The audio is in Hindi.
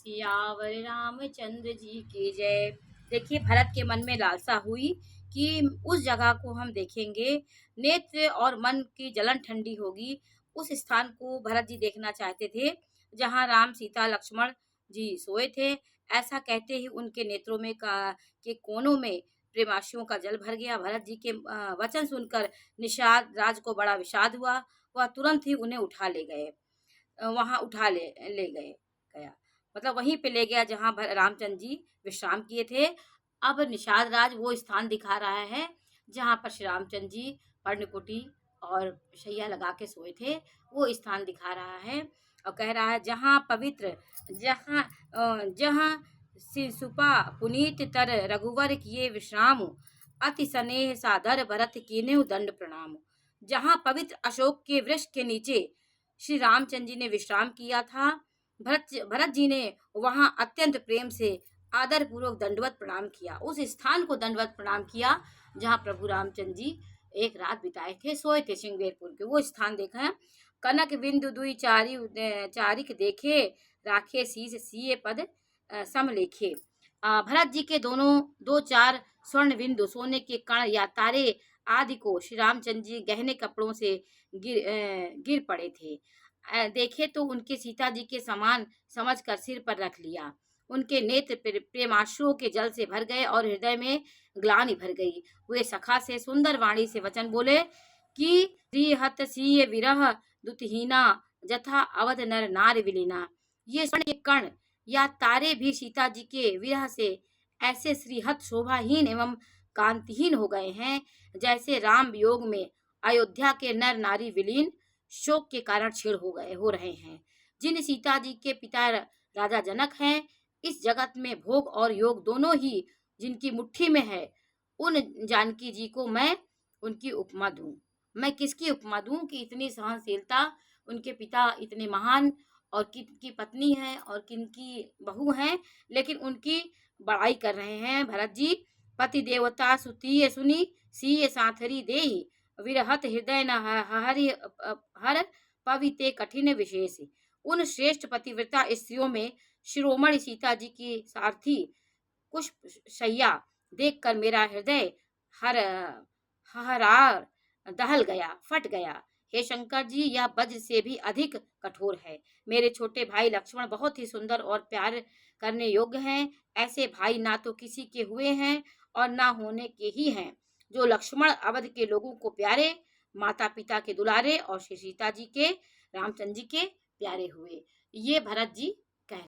सियावर रामचंद्र जी की जय। देखिए, भरत के मन में लालसा हुई कि उस जगह को हम देखेंगे, नेत्र और मन की जलन ठंडी होगी। उस स्थान को भरत जी देखना चाहते थे जहाँ राम सीता लक्ष्मण जी सोए थे। ऐसा कहते ही उनके नेत्रों में के कोनों में प्रेमाश्रुओं का जल भर गया। भरत जी के वचन सुनकर निषाद राज को बड़ा विषाद हुआ। वह तुरंत ही उन्हें उठा ले गए। वहाँ उठा ले गए गया, मतलब वहीं पे ले गया जहाँ रामचंद्र जी विश्राम किए थे। अब निषाद राज वो स्थान दिखा रहा है जहाँ पर श्री रामचंद्र जी पर्णकुटी और शैया लगा के सोए थे। वो स्थान दिखा रहा है और कह रहा है जहाँ पवित्र, जहाँ जहाँ सुपा पुनीत तर रघुवर किए विश्राम, अति स्नेह सादर भरत कीन्हु दंड प्रणाम। जहाँ पवित्र अशोक के वृक्ष के नीचे श्री रामचंद्र जी ने विश्राम किया था, भरत जी ने वहां अत्यंत प्रेम से आदर पूर्वक दंडवत प्रणाम किया। उस स्थान को दंडवत प्रणाम किया जहां प्रभु रामचंद्र जी एक रात बिताए थे, सोए थे श्रृंगेरपुर के। वो स्थान देखा है। कनक बिंदु दुई चारिक देखे, राखे शीस सीए पद समलेखे। भरत जी के दोनों दो चार स्वर्ण बिंदु सोने के कण या तारे आदि को श्री रामचंद्र जी गहने कपड़ों से गिर पड़े थे। देखे तो उनके सीता जी के समान समझकर सिर पर रख लिया। उनके नेत्र प्रेमाश्रुओं के जल से भर गए और हृदय में ग्लानि भर गई। वे सखा से सुंदर वाणी से वचन बोले कि श्रीहत सीय विरह दुतहीना, जथा अवध नर नार विलीना। ये स्वर्ण के कण या तारे भी सीता जी के विरह से ऐसे श्रीहत शोभाहीन एवं कांतिहीन हो गए हैं जैसे राम वियोग में अयोध्या के नर नारी विलीन शोक के कारण छेड़ हो रहे हैं। जिन सीता जी के पिता राजा जनक हैं, इस जगत में भोग और योग दोनों ही जिनकी मुट्ठी में है, उन जानकी जी को मैं उनकी उपमा दूं। मैं किसकी उपमा दूं कि इतनी सहनशीलता, उनके पिता इतने महान और किनकी पत्नी है और किनकी बहू हैं, लेकिन उनकी बड़ाई कर रहे हैं भरत जी। पति देवता सुतीय सुनी, सीय साथरी देही, विरहत हृदय न हरि हर पविते कठिन विशेष। उन श्रेष्ठ पतिव्रता स्त्रियों में शिरोमणि सीता जी की सारथी पुष्प शैया देखकर मेरा हृदय हर हरार दहल गया, फट गया। हे शंकर जी, यह वज्र से भी अधिक कठोर है। मेरे छोटे भाई लक्ष्मण बहुत ही सुंदर और प्यार करने योग्य हैं। ऐसे भाई ना तो किसी के हुए हैं और ना होने के ही हैं। जो लक्ष्मण अवध के लोगों को प्यारे, माता पिता के दुलारे और श्री सीता जी के, रामचंद्र जी के प्यारे हुए। ये भरत जी